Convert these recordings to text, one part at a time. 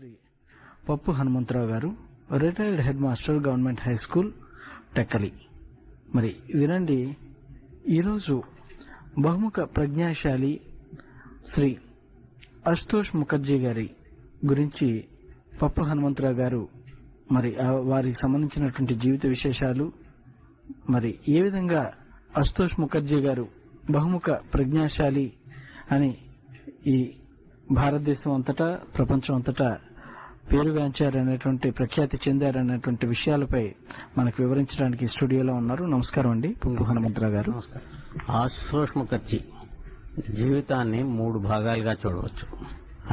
శ్రీ పప్పు హనుమంతరావు గారు, retired head master, government high school, Tekkali. మరి వినండి, ఈరోజు బహుముఖ ప్రజ్ఞాశాలి శ్రీ అశుతోష్ ముఖర్జీ గారి గురించి పప్పు హనుమంతరావు గారు మరి వారికి సంబంధించినటువంటి జీవిత విశేషాలు, మరి ఏ విధంగా అశుతోష్ ముఖర్జీ గారు బహుముఖ ప్రజ్ఞాశాలి అని ఈ భారతదేశం అంతటా, ప్రపంచం అంతటా పేరుగాంచారనేటువంటి, ప్రఖ్యాతి చెందారనేటువంటి విషయాలపై మనకు వివరించడానికి స్టూడియోలో ఉన్నారు. నమస్కారం అండి పప్పు హనుమంతరావు గారు. అశుతోష్ ముఖర్జీ జీవితాన్ని 3 భాగాలుగా చూడవచ్చు.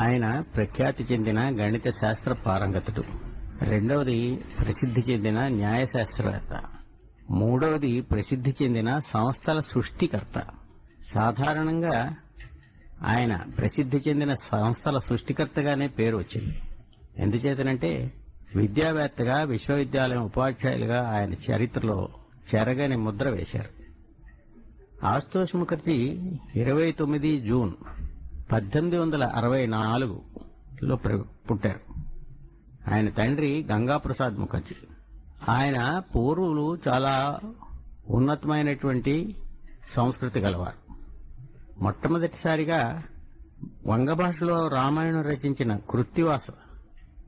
ఆయన ప్రఖ్యాతి చెందిన గణిత శాస్త్ర పారంగతుడు, రెండవది ప్రసిద్ధి చెందిన న్యాయశాస్త్రవేత్త, మూడవది ప్రసిద్ధి చెందిన సంస్థల సృష్టికర్త. సాధారణంగా ఆయన ప్రసిద్ధి చెందిన సంస్థల సృష్టికర్తగానే పేరు వచ్చింది. ఎందుచేతనంటే విద్యావేత్తగా, విశ్వవిద్యాలయం ఉపాధ్యాయులుగా ఆయన చరిత్రలో చెరగని ముద్ర వేశారు. అశుతోష్ ముఖర్జీ 29 జూన్ 1864లో పుట్టారు. ఆయన తండ్రి గంగాప్రసాద్ ముఖర్జీ. ఆయన పూర్వులు చాలా ఉన్నతమైనటువంటి సంస్కృతి గలవారు. మొట్టమొదటిసారిగా వంగ భాషలో రామాయణం రచించిన కృత్తివాస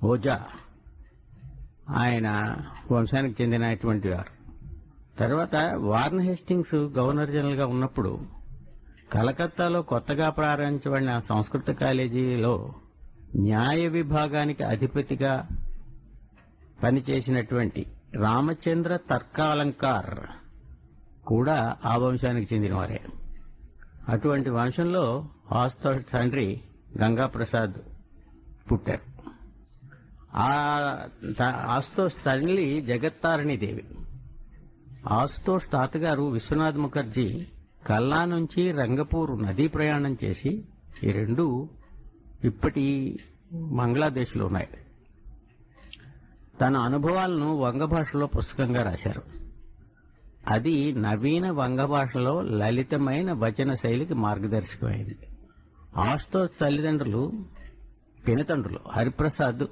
ఓజా ఆయన వంశానికి చెందినటువంటి వారు. తర్వాత వార్న్ హేస్టింగ్స్ గవర్నర్ జనరల్ గా ఉన్నప్పుడు కలకత్తాలో కొత్తగా ప్రారంభించబడిన సంస్కృత కాలేజీలో న్యాయ విభాగానికి అధిపతిగా పనిచేసినటువంటి రామచంద్ర తర్కాలంకార్ కూడా ఆ వంశానికి చెందినవారే. అటువంటి వంశంలో అశుతోష్ తండ్రి గంగాప్రసాద్ పుట్టారు. అశుతోష్ తల్లి జగత్తారిణీదేవి. అశుతోష్ తాతగారు విశ్వనాథ్ ముఖర్జీ కల్నా నుంచి రంగపూర్ నదీ ప్రయాణం చేసి, ఈ రెండు ఇప్పటి బంగ్లాదేశ్లో ఉన్నాయి. తన అనుభవాలను వంగ భాషలో పుస్తకంగా రాశారు. అది నవీన వంగ భాషలో లలితమైన వచన శైలికి మార్గదర్శకమైంది. అశుతోష్ పినతండ్రులు హరిప్రసాద్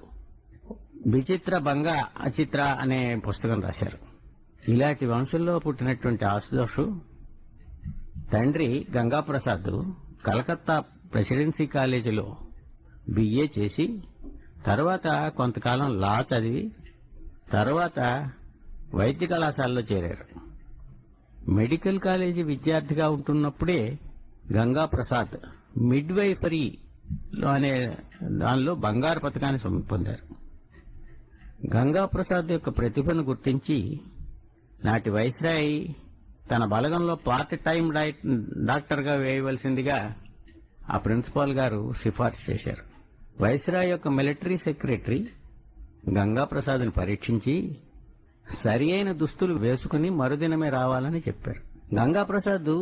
విచిత్ర బంగ చిత్ర అనే పుస్తకం రాశారు. ఇలాంటి వంశంలో పుట్టినటువంటి అశుతోష్ తండ్రి గంగాప్రసాద్ కలకత్తా ప్రెసిడెన్సీ కాలేజీలో బిఏ చేసి, తర్వాత కొంతకాలం లా చదివి, తర్వాత వైద్య కళాశాలలో చేరారు. మెడికల్ కాలేజీ విద్యార్థిగా ఉంటున్నప్పుడే గంగాప్రసాద్ మిడ్వైఫరీ అనే దానిలో బంగారు పతకాన్ని పొందారు. గంగాప్రసాద్ యొక్క ప్రతిభను గుర్తించి నాటి వైస్రాయ్ తన బలగంలో పార్ట్ టైం డాక్టర్గా వేయవలసిందిగా ఆ ప్రిన్సిపాల్ గారు సిఫార్సు చేశారు. వైస్రాయ్ యొక్క మిలిటరీ సెక్రటరీ గంగాప్రసాద్ని పరీక్షించి సరి అయిన దుస్తులు వేసుకుని మరుదినమే రావాలని చెప్పారు. గంగాప్రసాద్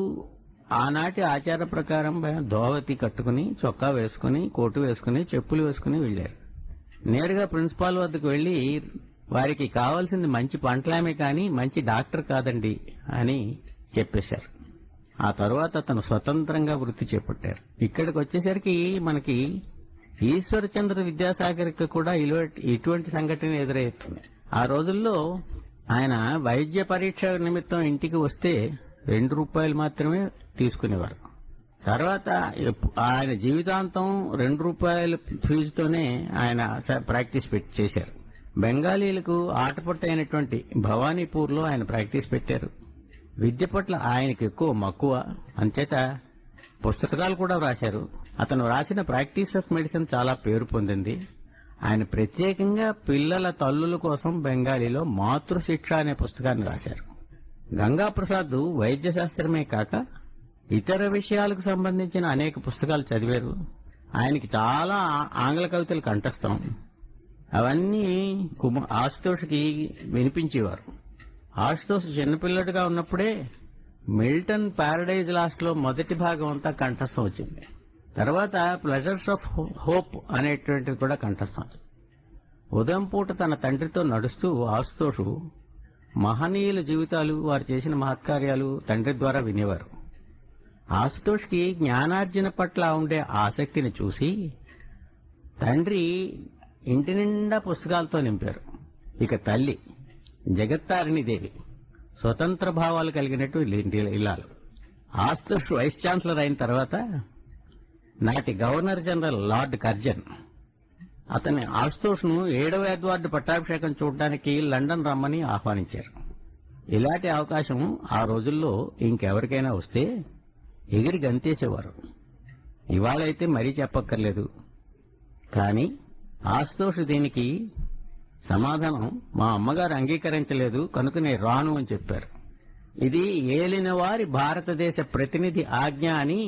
ఆనాటి ఆచార ప్రకారం ధోవతి కట్టుకుని, చొక్కా వేసుకుని, కోటు వేసుకుని, చెప్పులు వేసుకుని వెళ్లారు. నేరుగా ప్రిన్సిపాల్ వద్దకు వెళ్లి, వారికి కావాల్సింది మంచి పంటలామే కానీ మంచి డాక్టర్ కాదండి అని చెప్పేశారు. ఆ తరువాత తను స్వతంత్రంగా వృత్తి చేపట్టారు. ఇక్కడికి వచ్చేసరికి మనకి ఈశ్వరచంద్ర విద్యాసాగర్కి కూడా ఇటువంటి సంఘటన ఎదురవుతుంది. ఆ రోజుల్లో ఆయన వైద్య పరీక్ష నిమిత్తం ఇంటికి వస్తే ₹2 మాత్రమే తీసుకునేవారు. తర్వాత ఆయన జీవితాంతం ₹2 ఫీజుతోనే ఆయన ప్రాక్టీస్ చేశారు. బెంగాలీలకు ఆటపట్టైనటువంటి భవానీపూర్లో ఆయన ప్రాక్టీస్ పెట్టారు. విద్య పట్ల ఆయనకు ఎక్కువ మక్కువ, అంచేత పుస్తకాలు కూడా రాశారు. అతను రాసిన ప్రాక్టీస్ ఆఫ్ మెడిసిన్ చాలా పేరు పొందింది. ఆయన ప్రత్యేకంగా పిల్లల తల్లుల కోసం బెంగాలీలో మాతృశిక్ష అనే పుస్తకాన్ని రాశారు. గంగాప్రసాద్ వైద్య శాస్త్రమే కాక ఇతర విషయాలకు సంబంధించిన అనేక పుస్తకాలు చదివారు. ఆయనకి చాలా ఆంగ్ల కవితలు కంఠస్థం. అవన్నీ అశుతోష్కి వినిపించేవారు. అశుతోష్ చిన్నపిల్లడిగా ఉన్నప్పుడే మిల్టన్ ప్యారడైజ్ లాస్ట్ లో మొదటి భాగం అంతా కంఠస్థం వచ్చింది. తర్వాత ప్లెజర్స్ ఆఫ్ హోప్ అనేటువంటిది కూడా కంఠస్థం. ఉదయం పూట తన తండ్రితో నడుస్తూ అశుతోష్ మహనీయుల జీవితాలు, వారు చేసిన మహత్కార్యాలు తండ్రి ద్వారా వినేవారు. అశుతోష్కి జ్ఞానార్జన పట్ల ఉండే ఆసక్తిని చూసి తండ్రి ఇంటి నిండా పుస్తకాలతో నింపారు. ఇక తల్లి జగత్తారిణీదేవి స్వతంత్ర భావాలు కలిగినట్టు ఇల్లాలు. ఆస్తుష్ వైస్ ఛాన్సలర్ అయిన తర్వాత నాటి గవర్నర్ జనరల్ లార్డ్ కర్జన్ అతని ఆస్తుష్ను 7వ ఎడ్వర్డ్ పట్టాభిషేకం చూడడానికి లండన్ రమ్మని ఆహ్వానించారు. ఇలాంటి అవకాశం ఆ రోజుల్లో ఇంకెవరికైనా వస్తే ఎగిరి గంతేసేవారు. ఇవాళైతే మరీ చెప్పక్కర్లేదు. కానీ ఆస్తుష్ దీనికి సమాధానం, మా అమ్మగారు అంగీకరించలేదు కనుక నేను రాను అని చెప్పారు. ఇది ఏలిన వారి భారతదేశ ప్రతినిధి ఆజ్ఞ అని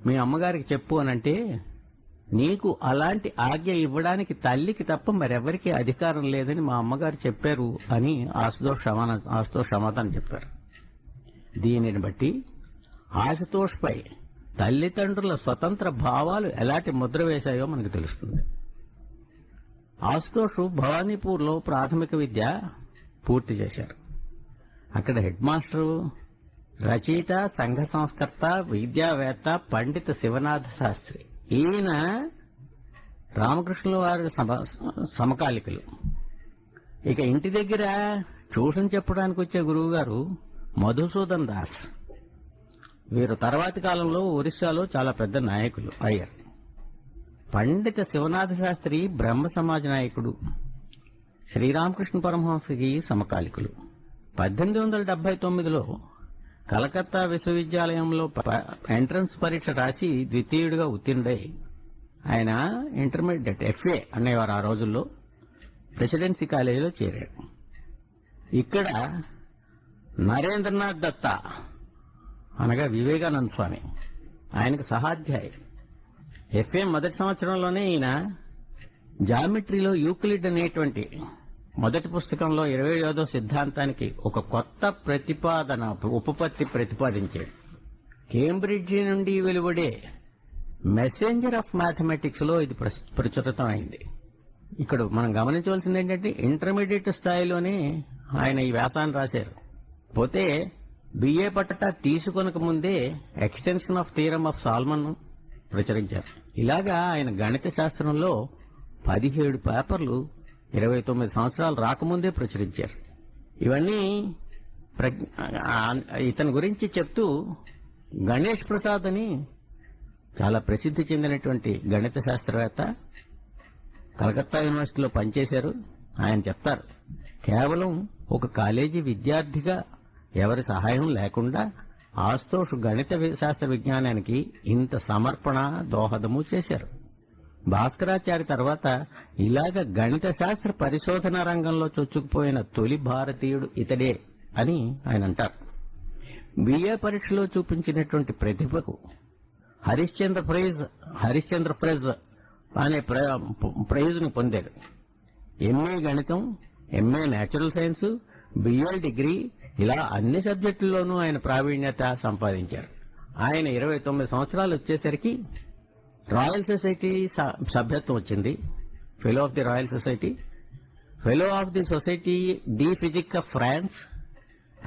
మీ అమ్మగారికి చెప్పు అనంటే, నీకు అలాంటి ఆజ్ఞ ఇవ్వడానికి తల్లికి తప్ప మరెవరికి అధికారం లేదని మా అమ్మగారు చెప్పారు అని ఆశుతోష్ సమాధానం చెప్పారు. దీనిని బట్టి ఆశుతోష్ పై తల్లిదండ్రుల స్వతంత్ర భావాలు ఎలాంటి ముద్ర వేశాయో మనకు తెలుస్తుంది. ఆశుతోష్ భవానీపూర్లో ప్రాథమిక విద్య పూర్తి చేశారు. అక్కడ హెడ్ మాస్టరు, రచయిత, సంఘ సంస్కర్త, విద్యావేత్త పండిత శివనాథ శాస్త్రి. ఈయన రామకృష్ణుల వారి సమకాలికులు. ఇక ఇంటి దగ్గర ట్యూషన్ చెప్పడానికి వచ్చే గురువు గారు మధుసూదన్ దాస్. వీరు తర్వాతి కాలంలో ఒరిస్సాలో చాలా పెద్ద నాయకులు అయ్యారు. పండిత శివనాథ శాస్త్రి బ్రహ్మ సమాజ నాయకుడు, శ్రీరామకృష్ణ పరమహంసకి సమకాలికులు. 1879లో కలకత్తా విశ్వవిద్యాలయంలో ఎంట్రన్స్ పరీక్ష రాసి ద్వితీయుడిగా ఉత్తీర్ణుడై ఆయన ఇంటర్మీడియట్ FA అనేవారు ఆ రోజుల్లో ప్రెసిడెన్సీ కాలేజీలో చేరాడు. ఇక్కడ నరేంద్రనాథ్ దత్తా అనగా వివేకానంద స్వామి ఆయనకు సహాధ్యాయి. FA మొదటి సంవత్సరంలోనే ఈయన జామెట్రీలో యూక్లిడ్ అనేటువంటి మొదటి పుస్తకంలో 25వ సిద్ధాంతానికి ఒక కొత్త ప్రతిపాదన ఉపపత్తి ప్రతిపాదించాడు. కేంబ్రిడ్జి నుండి వెలువడే మెసెంజర్ ఆఫ్ మ్యాథమెటిక్స్ లో ఇది ప్రచురితమైంది. ఇక్కడ మనం గమనించవలసింది ఏంటంటే ఇంటర్మీడియట్ స్థాయిలోనే ఆయన ఈ వ్యాసాన్ని రాశారు. పోతే BA పట్టా తీసుకొనక ముందే extension of theorem of Salmon ప్రచురించారు. ఇలాగా ఆయన గణిత శాస్త్రంలో 17 పేపర్లు 29 సంవత్సరాలు రాకముందే ప్రచురించారు. ఇవన్నీ ఇతని గురించి చెప్తూ గణేష్ ప్రసాద్ అని చాలా ప్రసిద్ధి చెందినటువంటి గణిత శాస్త్రవేత్త కలకత్తా యూనివర్సిటీలో పనిచేశారు. ఆయన చెప్తారు, కేవలం ఒక కాలేజీ విద్యార్థిగా ఎవరి సహాయం లేకుండా ఆశుతోష్ గణిత శాస్త్ర విజ్ఞానానికి ఇంత సమర్పణ దోహదము చేశారు. భాస్కరాచార్య తర్వాత ఇలాగ గణిత శాస్త్ర పరిశోధన రంగంలో చొచ్చుకుపోయిన తొలి భారతీయుడు ఇతడే అని ఆయన అంటారు. BA పరీక్షలో చూపించినటువంటి ప్రతిభకు హరిశ్చంద్ర ప్రైజ్ అనే ప్రైజ్ను పొందారు. MA గణితం, MA natural science, BL degree ఇలా అన్ని సబ్జెక్టుల్లోనూ ఆయన ప్రావీణ్యత సంపాదించారు. ఆయన 29 సంవత్సరాలు వచ్చేసరికి రాయల్ సొసైటీ సభ్యత్వం వచ్చింది. Fellow of the Royal Society, fellow of the society the physic of France,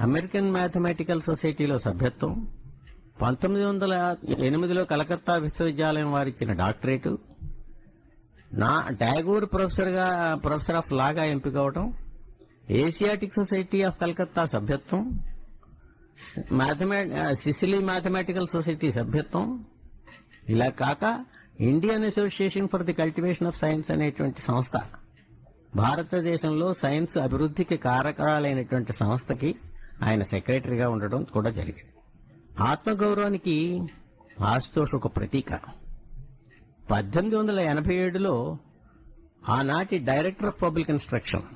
American mathematical సొసైటీలో సభ్యత్వం, 1908లో కలకత్తా విశ్వవిద్యాలయం వారిచ్చిన డాక్టరేటు, టాగూర్ ప్రొఫెసర్ ఆఫ్ లాగా ఎంపిక అవడం, ఏషియాటిక్ సొసైటీ ఆఫ్ కలకత్తా సభ్యత్వం, సిసిలీ మ్యాథమెటికల్ సొసైటీ సభ్యత్వం, ఇలా కాక Indian association for the cultivation of science అనేటువంటి సంస్థ, భారతదేశంలో సైన్స్ అభివృద్ధికి కారకాలైనటువంటి సంస్థకి ఆయన సెక్రటరీగా ఉండడం కూడా జరిగింది. ఆత్మగౌరవానికి ఆశుతోష్ ఒక ప్రతీక. 1887లో ఆనాటి డైరెక్టర్ ఆఫ్ పబ్లిక్ ఇన్స్ట్రక్షన్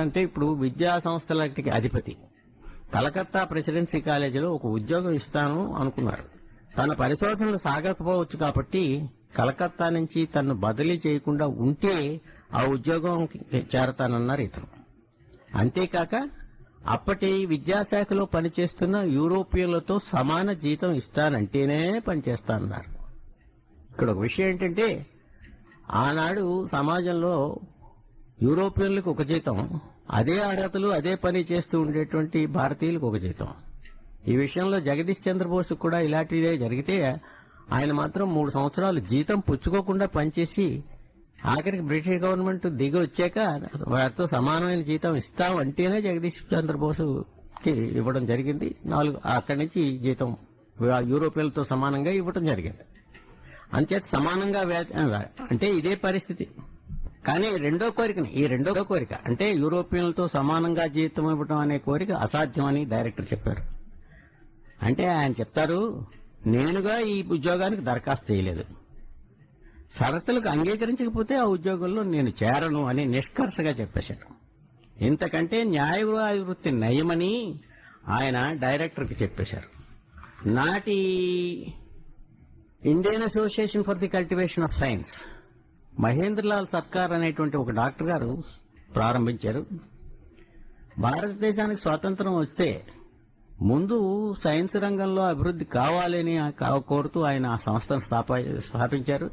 అంటే ఇప్పుడు విద్యా సంస్థలకి అధిపతి, కలకత్తా ప్రెసిడెన్సీ కాలేజీలో ఒక ఉద్యోగం ఇస్తాను అనుకున్నారు. తన పరిశోధనలు సాగకపోవచ్చు కాబట్టి కలకత్తా నుంచి తను బదిలీ చేయకుండా ఉంటే ఆ ఉద్యోగం చేరతానన్నారు ఇతను. అంతేకాక అప్పటి విద్యాశాఖలో పనిచేస్తున్న యూరోపియన్లతో సమాన జీతం ఇస్తానంటేనే పనిచేస్తానన్నారు. ఇక్కడ ఒక విషయం ఏంటంటే, ఆనాడు సమాజంలో యూరోపియన్లకు ఒక జీతం, అదే అర్హతలు అదే పని చేస్తూ ఉండేటువంటి భారతీయులకు ఒక జీతం. ఈ విషయంలో జగదీష్ చంద్రబోస్ కూడా ఇలాంటిదే జరిగితే ఆయన మాత్రం 3 సంవత్సరాలు జీతం పుచ్చుకోకుండా పనిచేసి ఆఖరికి బ్రిటిష్ గవర్నమెంట్ దిగి వచ్చాక వారితో సమానమైన జీతం ఇస్తాం అంటేనే జగదీష్ చంద్రబోస్కి ఇవ్వడం జరిగింది. అక్కడి నుంచి జీతం యూరోపియన్లతో సమానంగా ఇవ్వడం జరిగింది. అంచేత సమానంగా అంటే ఇదే పరిస్థితి. కానీ ఈ రెండో కోరిక అంటే యూరోపియన్లతో సమానంగా జీతం ఇవ్వడం అనే కోరిక అసాధ్యమని డైరెక్టర్ చెప్పారు. అంటే ఆయన చెప్తారు, నేనుగా ఈ ఉద్యోగానికి దరఖాస్తు చేయలేదు, షరతులకు అంగీకరించకపోతే ఆ ఉద్యోగంలో నేను చేరను అని నిష్కర్షగా చెప్పేశారు. ఇంతకంటే న్యాయవాది వృత్తి నయమని ఆయన డైరెక్టర్కి చెప్పేశారు. నాటి Indian association for the cultivation of science Mahendralal Sarkar అనేటువంటి ఒక డాక్టర్ గారు ప్రారంభించారు. భారతదేశానికి స్వాతంత్రం వస్తే ముందు సైన్స్ రంగంలో అభివృద్ధి కావాలని కోరుతూ ఆయన ఆ సంస్థను స్థాపించారు.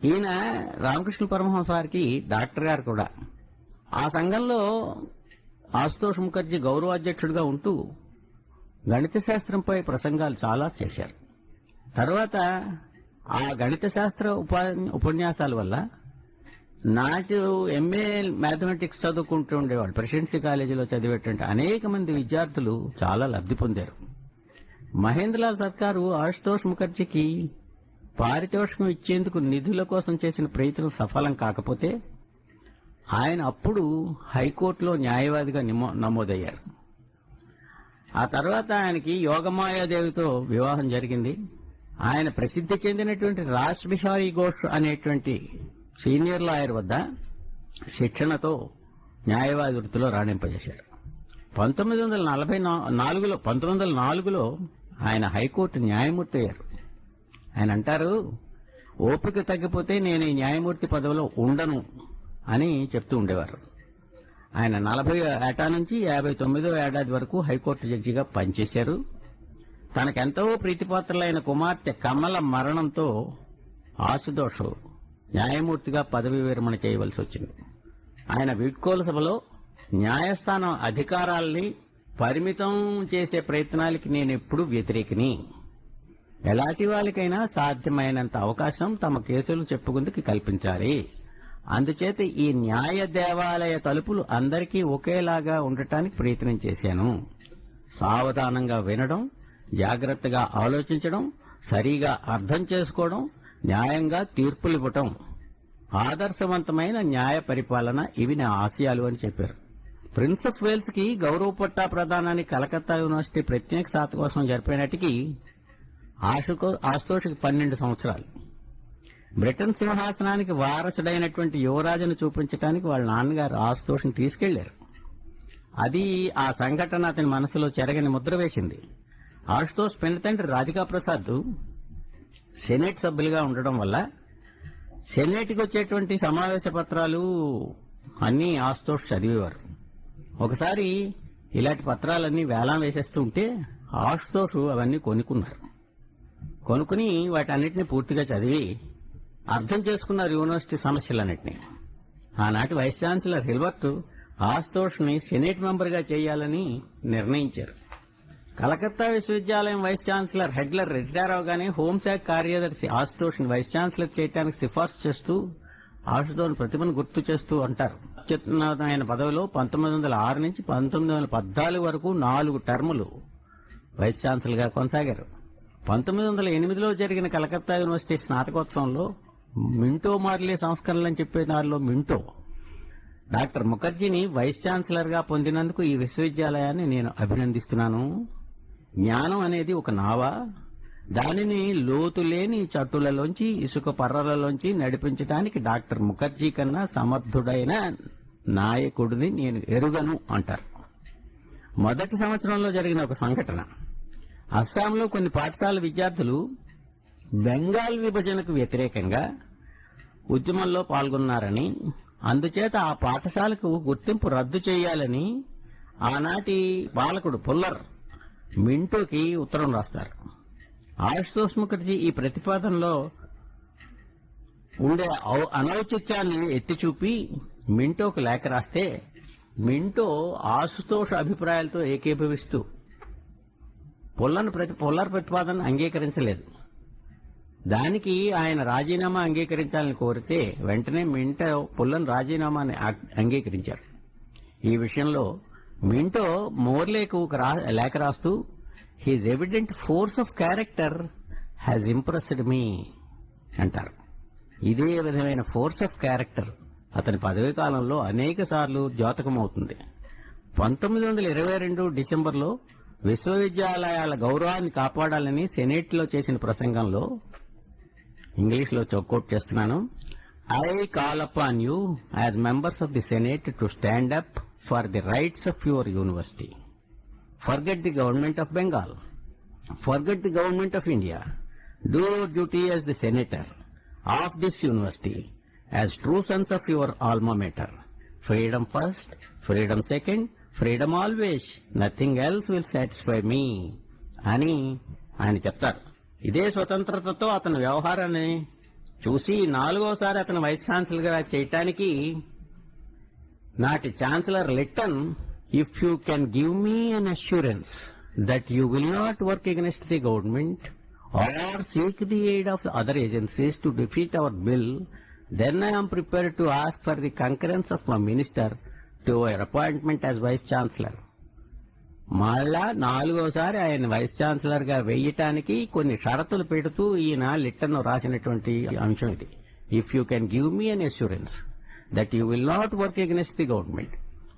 ఈయన రామకృష్ణ పరమహంస వారికి డాక్టర్ గారు కూడా. ఆ సంఘంలో ఆశుతోష్ ముఖర్జీ గౌరవాధ్యక్షుడిగా ఉంటూ గణిత శాస్త్రంపై ప్రసంగాలు చాలా చేశారు. తర్వాత ఆ గణిత శాస్త్ర ఉపన్యాసాల వల్ల నాటి ఎంఏ మ్యాథమెటిక్స్ చదువుకుంటూ ఉండేవాళ్ళు ప్రెసిడెన్సీ కాలేజీలో చదివేటువంటి అనేక మంది విద్యార్థులు చాలా లబ్ధి పొందారు. మహేంద్రలాల్ సర్కారు ఆశుతోష్ ముఖర్జీకి పారితోషికం ఇచ్చేందుకు నిధుల కోసం చేసిన ప్రయత్నం సఫలం కాకపోతే ఆయన అప్పుడు హైకోర్టులో న్యాయవాదిగా నమోదయ్యారు. ఆ తర్వాత ఆయనకి యోగమాయాదేవితో వివాహం జరిగింది. ఆయన ప్రసిద్ధి చెందినటువంటి రాజ్ బిహారీ ఘోష్ అనేటువంటి సీనియర్ లాయర్ వద్ద శిక్షణతో న్యాయవాది వృత్తిలో రాణింపజేశారు. 1904లో ఆయన హైకోర్టు న్యాయమూర్తి అయ్యారు. ఆయన అంటారు, ఓపిక తగ్గిపోతే నేను ఈ న్యాయమూర్తి పదవిలో ఉండను అని చెప్తూ ఉండేవారు. ఆయన 40 ఏటా నుంచి 59వ ఏడాది వరకు హైకోర్టు జడ్జిగా పనిచేశారు. తనకెంతో ప్రీతిపాత్రులైన కుమార్తె కమల మరణంతో ఆశుతోష్ న్యాయమూర్తిగా పదవి విరమణ చేయవలసి వచ్చింది. ఆయన వీడ్కోలు సభలో న్యాయస్థానం అధికారాల్ని పరిమితం చేసే ప్రయత్నాలకి నేనెప్పుడూ వ్యతిరేకిని, ఎలాంటి వాళ్ళకైనా సాధ్యమైనంత అవకాశం తమ కేసులు చెప్పుకుందుకు కల్పించాలి, అందుచేత ఈ న్యాయ దేవాలయ తలుపులు అందరికీ ఒకేలాగా ఉండటానికి ప్రయత్నం చేశాను. సావధానంగా వినడం, జాగ్రత్తగా ఆలోచించడం, సరిగా అర్థం చేసుకోవడం, న్యాయంగా తీర్పులివ్వటం, ఆదర్శవంతమైన న్యాయ పరిపాలన ఇవి నా ఆశయాలు అని చెప్పారు. ప్రిన్స్ ఆఫ్ వేల్స్ కి గౌరవ పట్టా ప్రదానాన్ని కలకత్తా యూనివర్సిటీ ప్రత్యేక శాత కోసం జరిపినట్టుకి ఆశుతోష్కి 12 సంవత్సరాలు. బ్రిటన్ సింహాసనానికి వారసుడైనటువంటి యువరాజును చూపించడానికి వాళ్ళ నాన్నగారు ఆశుతోష్ని తీసుకెళ్లారు. అది ఆ సంఘటన అతని మనసులో చెరగని ముద్ర వేసింది. ఆశుతోష్ పెన్నతండ్రి రాధికా ప్రసాద్ సెనేట్ సభ్యులుగా ఉండడం వల్ల సెనేట్కి వచ్చేటువంటి సమావేశ పత్రాలు అన్నీ ఆశుతోష్ చదివేవారు. ఒకసారి ఇలాంటి పత్రాలన్నీ వేలం వేసేస్తూ ఉంటే ఆశుతోష్ అవన్నీ కొనుక్కుని వాటన్నిటిని పూర్తిగా చదివి అర్థం చేసుకున్నారు యూనివర్సిటీ సమస్యలన్నింటినీ. ఆనాటి వైస్ ఛాన్సలర్ హిల్బర్ట్ ఆశుతోష్ని సెనేట్ మెంబర్గా చేయాలని నిర్ణయించారు. కలకత్తా విశ్వవిద్యాలయం వైస్ ఛాన్సలర్ హెడ్లర్ రిటైర్ అవగానే హోంశాఖ కార్యదర్శి ఆశుతోష్ని వైస్ ఛాన్సలర్ చేయడానికి సిఫార్సు చేస్తూ ఆశుతోష్ ప్రతిభను గుర్తు చేస్తూ అంటారు. అత్యున్నతమైన పదవిలో 1906 నుంచి 1914 వరకు 4 టర్ములు వైస్ ఛాన్సలర్గా కొనసాగారు. 1908లో జరిగిన కలకత్తా యూనివర్సిటీ స్నాతకోత్సవంలో మింటో మార్లే సంస్కరణలని చెప్పే దానిలో మింటో డాక్టర్ ముఖర్జీని వైస్ ఛాన్సలర్గా పొందినందుకు ఈ విశ్వవిద్యాలయాన్ని నేను అభినందిస్తున్నాను. జ్ఞానం అనేది ఒక నావ, దానిని లోతులేని చట్టులలోంచి ఇసుక పర్రలలోంచి నడిపించడానికి డాక్టర్ ముఖర్జీ కన్నా సమర్థుడైన నాయకుడిని నేను ఎరుగను అంటారు. మొదటి సంవత్సరంలో జరిగిన ఒక సంఘటన, అస్సాంలో కొన్ని పాఠశాల విద్యార్థులు బెంగాల్ విభజనకు వ్యతిరేకంగా ఉద్యమంలో పాల్గొన్నారని, అందుచేత ఆ పాఠశాలకు గుర్తింపు రద్దు చేయాలని ఆనాటి పాలకుడు పుల్లర్ మింటోకి ఉత్తరం రాస్తారు. ఆశుతోష్ ముఖర్జీ ఈ ప్రతిపాదనలో ఉండే అనౌచిత్యాన్ని ఎత్తిచూపి మింటోకు లేఖ రాస్తే మింటో ఆశుతోష్ అభిప్రాయాలతో ఏకీభవిస్తూ పుల్లర్ ప్రతిపాదన అంగీకరించలేదు. దానికి ఆయన రాజీనామా అంగీకరించాలని కోరితే వెంటనే మింటో పుల్లన్ రాజీనామాని అంగీకరించారు. ఈ విషయంలో మింటో మోర్లేకు ఒక లేఖ రాస్తూ his evident force of character has impressed me అంటారు. ఇదే విధమైన ఫోర్స్ ఆఫ్ క్యారెక్టర్ అతని పదవీ కాలంలో అనేక సార్లు ద్యోతకమవుతుంది. 1922 డిసెంబర్లో విశ్వవిద్యాలయాల గౌరవాన్ని కాపాడాలని సెనేట్లో చేసిన ప్రసంగంలో ఇంగ్లీష్లో కోట్ చేస్తున్నాను. I call upon you as members of the senate to stand up for the rights of your university. Forget the government of Bengal. Forget the government of India. Do your duty as the senator of this university as true sons of your alma mater. Freedom first, freedom second, freedom always, nothing else will satisfy me అని ఆయన చెప్తారు. ఇదే స్వతంత్రతతో అతని వ్యవహారాన్ని చూసి 4వసారి అతను vice chancellor గా చేయటానికి నాటి chancellor Lytton, if you can give me an assurance that you will not work against the government or seek the aid of other agencies to defeat our bill, then I am prepared to ask for the concurrence of my minister to your appointment as vice chancellor. మళ్ళా 4వసారి ఆయన vice chancellor గా వేయటానికి కొన్ని షరతులు పెడుతూ ఈయన Lytton రాసినటువంటి అంశం ఇది. If you can give me an assurance that you will not work against the government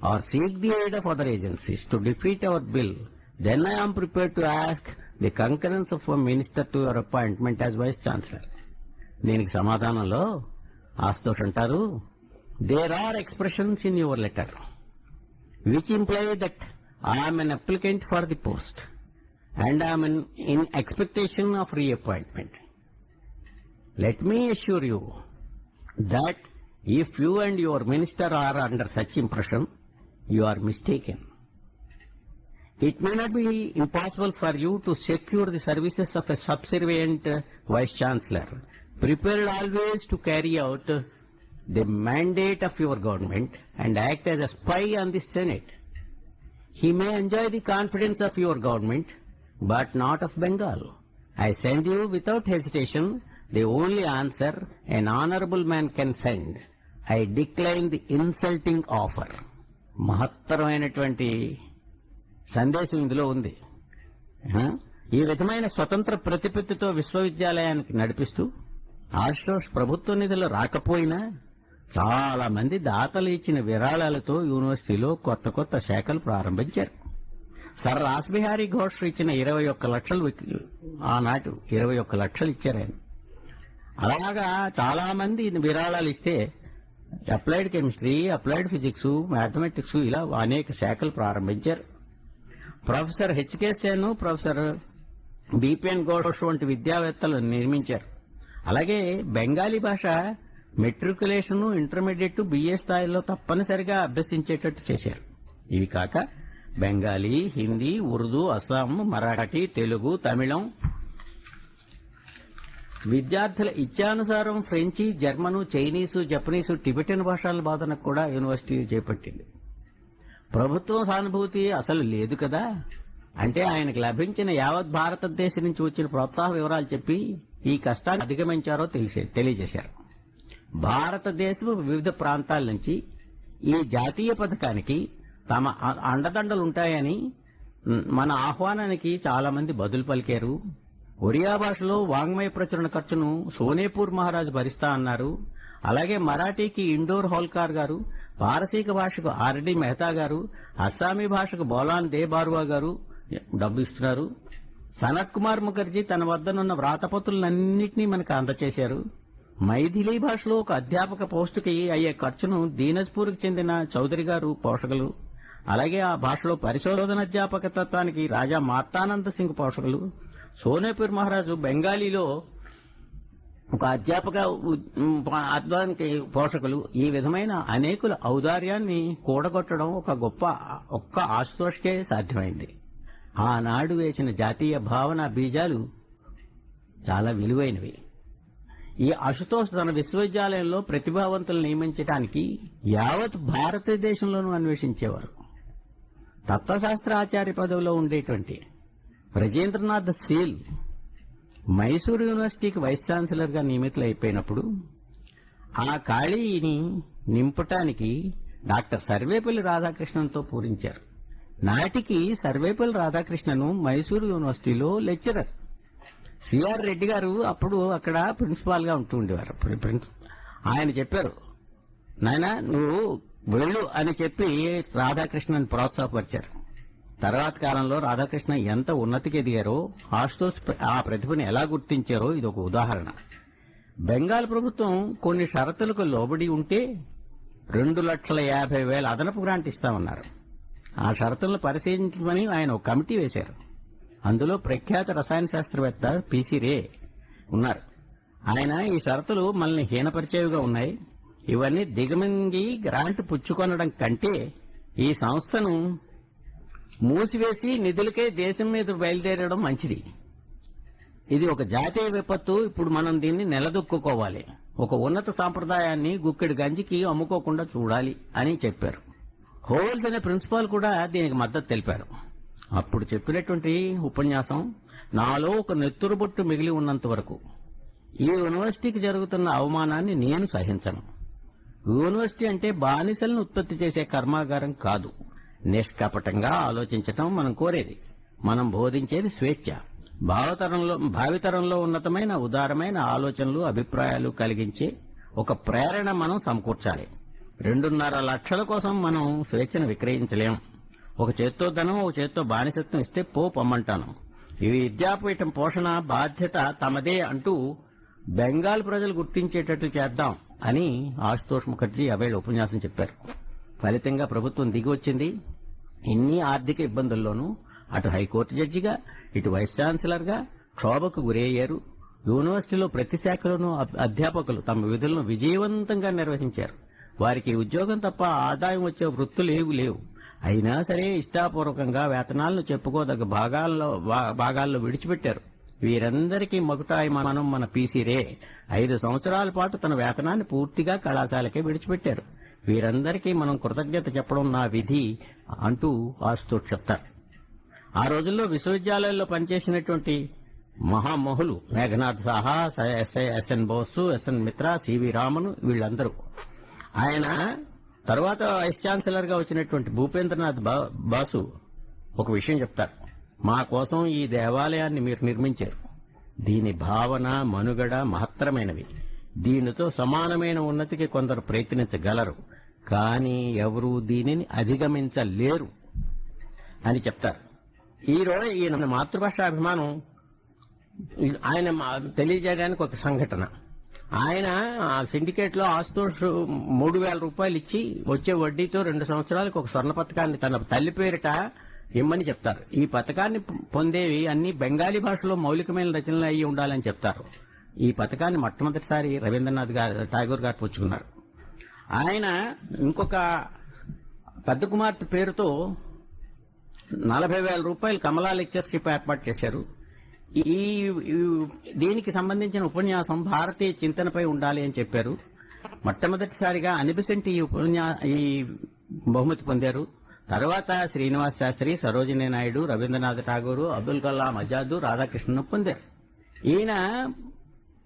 or seek the aid of other agencies to defeat our bill, then I am prepared to ask the concurrence of minister to your appointment as vice chancellor. దీనికి సమాధానంలో ఆస్తోష్ అంటారు, there are expressions in your letter which imply that I am an applicant for the post and I am in expectation of reappointment. Let me assure you that if you and your minister are under such impression, you are mistaken. It may not be impossible for you to secure the services of a subservient vice chancellor, prepared always to carry out the mandate of your government and act as a spy on the Senate. He may enjoy the confidence of your government, but not of Bengal. I send you without hesitation the only answer an honorable man can send. I decline the insulting offer. మహత్తరమైనటువంటి సందేశం ఇందులో ఉంది. ఈ విధమైన స్వతంత్ర ప్రతిపత్తితో విశ్వవిద్యాలయానికి నడిపిస్తూ ఆశ్రోష్ ప్రభుత్వ నిధులు రాకపోయినా చాలా మంది దాతలు ఇచ్చిన విరాళాలతో యూనివర్సిటీలో కొత్త కొత్త శాఖలు ప్రారంభించారు. సర్ రాస్బిహారీ ఘోష్ ఇచ్చిన 21 లక్షలు, ఆనాటి 21 లక్షలు ఇచ్చారు ఆయన. అలాగా చాలా మంది విరాళాలు ఇస్తే applied chemistry, applied physics, mathematics ఇలా అనేక శాఖలు ప్రారంభించారు. Professor H K Sen, professor B P N Ghosh వంటి విద్యావేత్తలు నిర్మించారు. అలాగే బెంగాలీ భాష మెట్రికులేషన్, ఇంటర్మీడియట్, బిఏ స్థాయిలో తప్పనిసరిగా అభ్యసించేటట్టు చేశారు. ఇవి కాక బెంగాలీ, హిందీ, ఉర్దూ, అస్సాం, మరాఠీ, తెలుగు, తమిళం విద్యార్థుల ఇచ్చానుసారం ఫ్రెంచి, జర్మను, చైనీసు, జపనీసు, టిబెటన్ భాషల బోధనకు కూడా యూనివర్సిటీ చేపట్టింది. ప్రభుత్వం సానుభూతి అసలు లేదు కదా అంటే ఆయనకు లభించిన యావత్ భారతదేశం నుంచి వచ్చిన ప్రోత్సాహ వివరాలు చెప్పి ఈ కష్టాన్ని అధిగమించారో తెలియజేశారు. భారతదేశం వివిధ ప్రాంతాల నుంచి ఈ జాతీయ పథకానికి తమ అండదండలుంటాయని మన ఆహ్వానానికి చాలా మంది బదులు పలికారు. ఒరియా భాషలో వాంగ్మయ ప్రచురణ ఖర్చును సోనేపూర్ మహారాజు భరిస్తా అన్నారు. అలాగే మరాఠీకి ఇండోర్ హోల్కార్ గారు, పారసీక భాషకు ఆర్డి మెహతా గారు, అస్సామీ భాషకు బోలాన్ దే బారువా గారు డబ్బు ఇస్తున్నారు. సనత్ కుమార్ ముఖర్జీ తన వద్దనున్న వ్రాతపత్రులన్నింటినీ మనకు అందజేశారు. మైథిలీ భాషలో ఒక అధ్యాపక పోస్టుకి అయ్యే ఖర్చును దీనజ్పూర్కి చెందిన చౌదరి గారు పోషకులు. అలాగే ఆ భాషలో పరిశోధన అధ్యాపక తత్వానికి రాజా మార్తానంద సింగ్ పోషకులు. సోనేపూర్ మహారాజు బెంగాలీలో ఒక అధ్యాపక అధ్వానికి పోషకులు. ఈ విధమైన అనేకుల ఔదార్యాన్ని కూడగొట్టడం ఒక్క ఆశుతోష్కే సాధ్యమైంది. ఆనాడు వేసిన జాతీయ భావన బీజాలు చాలా విలువైనవి. ఈ అశుతోష్ తన విశ్వవిద్యాలయంలో ప్రతిభావంతులు నియమించడానికి యావత్ భారతదేశంలోనూ అన్వేషించేవారు. తత్వశాస్త్ర ఆచార్య పదవిలో ఉండేటువంటి బ్రజేంద్రనాథ్ సీల్ మైసూరు యూనివర్సిటీకి వైస్ ఛాన్సలర్ గా నియమితులు అయిపోయినప్పుడు ఆ ఖాళీని నింపటానికి డాక్టర్ సర్వేపల్లి రాధాకృష్ణన్తో పూరించారు. నాటికి సర్వేపల్లి రాధాకృష్ణను మైసూరు యూనివర్సిటీలో లెక్చరర్. సిఆర్ రెడ్డి గారు అప్పుడు అక్కడ ప్రిన్సిపాల్ గా ఉంటూ ఉండేవారు. ఆయన చెప్పారు, నాయన నువ్వు వెళ్ళు అని చెప్పి రాధాకృష్ణన్ ప్రోత్సాహపరిచారు. తర్వాత కాలంలో రాధాకృష్ణ ఎంత ఉన్నతికి ఎదిగారో ఆశుతోష్ ఆ ప్రతిభను ఎలా గుర్తించారో ఇది ఒక ఉదాహరణ. బెంగాల్ ప్రభుత్వం కొన్ని షరతులకు లోబడి ఉంటే 2,50,000 అదనపు గ్రాంట్ ఇస్తామన్నారు. ఆ షరతులను పరిశీలించమని ఆయన ఒక కమిటీ వేశారు. అందులో ప్రఖ్యాత రసాయన శాస్త్రవేత్త పిసి రే ఉన్నారు. ఆయన ఈ షరతులు మనల్ని హీనపరిచేవిగా ఉన్నాయి, ఇవన్నీ దిగమింగి గ్రాంట్ పుచ్చుకొనడం కంటే ఈ సంస్థను మూసివేసి నిధులకే దేశం మీద బయలుదేరడం మంచిది. ఇది ఒక జాతీయ విపత్తు. ఇప్పుడు మనం దీన్ని నిలదొక్కుకోవాలి. ఒక ఉన్నత సాంప్రదాయాన్ని గుక్కెడు గంజికి అమ్ముకోకుండా చూడాలి అని చెప్పారు. హోల్స్ అనే ప్రిన్సిపాల్ కూడా దీనికి మద్దతు తెలిపారు. అప్పుడు చెప్పినటువంటి ఉపన్యాసం నాలో ఒక నెత్తురుబొట్టు మిగిలి ఉన్నంత వరకు ఈ యూనివర్సిటీకి జరుగుతున్న అవమానాన్ని నేను సహించను. యూనివర్సిటీ అంటే బానిసలను ఉత్పత్తి చేసే కర్మాగారం కాదు. నిష్కపటంగా ఆలోచించటం మనం కోరేది. మనం బోధించేది స్వేచ్ఛ. భావితరంలో ఉన్నతమైన ఉదారమైన ఆలోచనలు అభిప్రాయాలు కలిగించే ఒక ప్రేరణ మనం సమకూర్చాలి. 2.5 లక్షల కోసం మనం స్వేచ్ఛను విక్రయించలేం. ఒక చేత్తో ధనం, ఒక చేత్తో బానిసత్వం ఇస్తే పొమ్మంటాను. ఈ విద్యాపీఠం పోషణ బాధ్యత తమదే అంటూ బెంగాల్ ప్రజలు గుర్తించేటట్లు చేద్దాం అని ఆశుతోష్ ముఖర్జీ అవేళ ఉపన్యాసం చెప్పారు. ఫలితంగా ప్రభుత్వం దిగి వచ్చింది. ఇన్ని ఆర్థిక ఇబ్బందుల్లోనూ అటు హైకోర్టు జడ్జిగా ఇటు వైస్ ఛాన్సలర్ గా క్షోభకు గురయ్యారు. యూనివర్సిటీలో ప్రతి శాఖలోనూ అధ్యాపకులు తమ విధులను విజయవంతంగా నిర్వహించారు. వారికి ఉద్యోగం తప్ప ఆదాయం వచ్చే వృత్తులు లేవు. అయినా సరే ఇష్టాపూర్వకంగా వేతనాలను చెప్పుకోదగ్గ భాగాల్లో విడిచిపెట్టారు. వీరందరికీ మకుటాయమానం మన పిసి రే 5 సంవత్సరాల పాటు తన వేతనాన్ని పూర్తిగా కళాశాలకే విడిచిపెట్టారు. వీరందరికీ మనం కృతజ్ఞత చెప్పడం నా విధి అంటూ ఆశుతోష్ చెప్తారు. ఆ రోజుల్లో విశ్వవిద్యాలయాల్లో పనిచేసినటువంటి మహామహులు మేఘనాథ్ సాహా, ఎస్ఎన్ బోసు, ఎస్ఎన్ మిత్రా, సివి రామన్ వీళ్ళందరూ. ఆయన తర్వాత వైస్ ఛాన్సలర్ గా వచ్చినటువంటి భూపేంద్రనాథ్ బాసు ఒక విషయం చెప్తారు. మా కోసం ఈ దేవాలయాన్ని మీరు నిర్మించారు. దీని భావన మనుగడ మహత్తరమైనవి. దీనితో సమానమైన ఉన్నతికి కొందరు ప్రయత్నించగలరు, కానీ ఎవరూ దీనిని అధిగమించలేరు అని చెప్తారు. ఈ రోజు ఈయన మాతృభాష అభిమానం ఆయన తెలియజేయడానికి ఒక సంఘటన. ఆయన సిండికేట్ లో ఆశుతోష్ 3,000 రూపాయలు ఇచ్చి వచ్చే వడ్డీతో 2 సంవత్సరాలకు ఒక స్వర్ణ పథకాన్ని తన తల్లి పేరిట ఇమ్మని చెప్తారు. ఈ పథకాన్ని పొందేవి అన్ని బెంగాలీ భాషలో మౌలికమైన రచనలు అయ్యి ఉండాలని చెప్తారు. ఈ పథకాన్ని మొట్టమొదటిసారి రవీంద్రనాథ్ ఠాగూర్ గారు పుచ్చుకున్నారు. ఆయన ఇంకొక పెద్ద కుమార్తె పేరుతో 40,000 రూపాయలు కమలా లెక్చర్షిప్ ఏర్పాటు చేశారు. దీనికి సంబంధించిన ఉపన్యాసం భారతీయ చింతనపై ఉండాలి అని చెప్పారు. మొట్టమొదటిసారిగా అనిబిసెంట్ ఈ బహుమతి పొందారు. తర్వాత శ్రీనివాస్ శాస్త్రి, సరోజినీ నాయుడు, రవీంద్రనాథ్ ఠాగూర్, అబ్దుల్ కలాం ఆజాద్, రాధాకృష్ణన్ పొందారు. ఈయన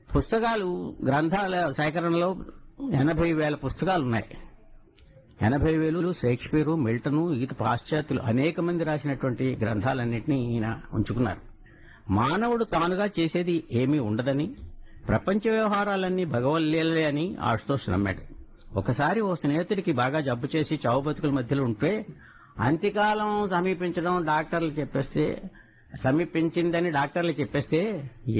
పుస్తకాలు గ్రంథాల సేకరణలో 80,000 పుస్తకాలున్నాయి. 80,000 షేక్స్పియరు, మిల్టను, ఈత పాశ్చాత్యులు అనేక మంది రాసినటువంటి గ్రంథాలన్నింటినీ ఈయన ఉంచుకున్నారు. మానవుడు తానుగా చేసేది ఏమీ ఉండదని, ప్రపంచ వ్యవహారాలన్నీ భగవల్లీలే అని ఆశుతోష్ నమ్మాడు. ఒకసారి ఓ స్నేహితుడికి బాగా జబ్బు చేసి చావు బతుకుల మధ్యలో ఉంటే అంత్యకాలం సమీపించిందని డాక్టర్లు చెప్పేస్తే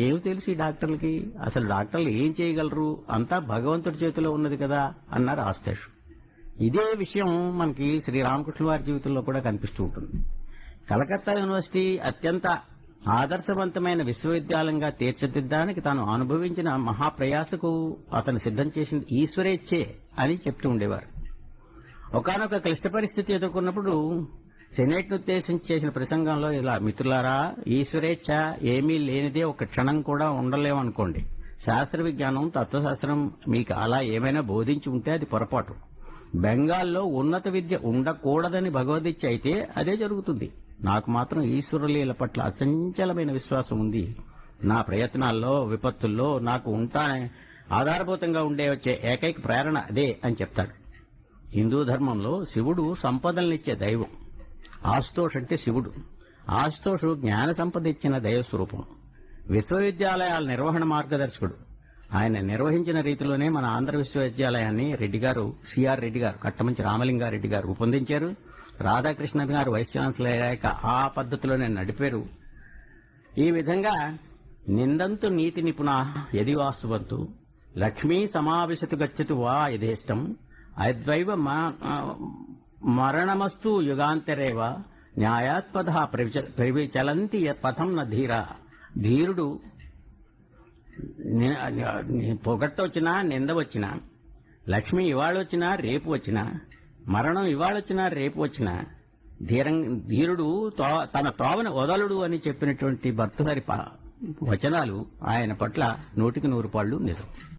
ఏమి తెలిసి డాక్టర్లకి అసలు డాక్టర్లు ఏం చేయగలరు, అంతా భగవంతుడి చేతిలో ఉన్నది కదా అన్నారు ఆశుతోష్. ఇదే విషయం మనకి శ్రీరామకృష్ణ వారి జీవితంలో కూడా కనిపిస్తూ ఉంటుంది. కలకత్తా యూనివర్సిటీ అత్యంత ఆదర్శవంతమైన విశ్వవిద్యాలయంగా తీర్చిదిద్దడానికి తాను అనుభవించిన మహాప్రయాసకు అతను సిద్ధం చేసింది ఈశ్వరేచ్ఛే అని చెప్తూ ఉండేవారు. ఒకానొక క్లిష్ట పరిస్థితి ఎదుర్కొన్నప్పుడు సెనేట్ ను ఉద్దేశించి చేసిన ప్రసంగంలో ఇలా, మిత్రులారా, ఈశ్వరేచ్ఛ ఏమీ లేనిదే ఒక క్షణం కూడా ఉండలేమనుకోండి. శాస్త్ర విజ్ఞానం, తత్వశాస్త్రం మీకు అలా ఏమైనా బోధించి ఉంటే అది పొరపాటు. బెంగాల్లో ఉన్నత విద్య ఉండకూడదని భగవద్గీత అయితే అదే జరుగుతుంది. నాకు మాత్రం ఈశ్వరలీల పట్ల అచంచలమైన విశ్వాసం ఉంది. నా ప్రయత్నాల్లో విపత్తుల్లో నాకు ఆధారభూతంగా వచ్చే ఏకైక ప్రేరణ అదే అని చెప్తాడు. హిందూ ధర్మంలో శివుడు సంపదలనిచ్చే దైవం. ఆస్తోష్ అంటే శివుడు. ఆస్తోషు జ్ఞాన సంపద ఇచ్చిన దైవస్వరూపం. విశ్వవిద్యాలయాల నిర్వహణ మార్గదర్శకుడు. ఆయన నిర్వహించిన రీతిలోనే మన ఆంధ్ర విశ్వవిద్యాలయాన్ని సిఆర్ రెడ్డి గారు, కట్టమంచి రామలింగారెడ్డి గారు రూపొందించారు. రాధాకృష్ణన్ గారు వైస్ ఛాన్సలర్ అయ్యాక ఆ పద్ధతిలోనే నడిపారు. ఈ విధంగా నిందంతు నీతి నిపుణ యది వాస్తువంతు లక్ష్మీ సమావిశతు గచ్చతు వా యథేష్టం అద్వైవ మరణమస్తు యుగాంతరేవ న్యాయాత్పద ప్రవిచలంతి పథం న ధీర. ధీరుడు పొగట్ట వచ్చినా, నింద వచ్చినా, లక్ష్మి ఇవాళొచ్చినా రేపు వచ్చినా, మరణం ఇవాళొచ్చినా రేపు వచ్చినా ధీరుడు తన తోవను వదలుడు అని చెప్పినటువంటి భర్తృహరి వచనాలు ఆయన పట్ల 100కి 100 నిజం.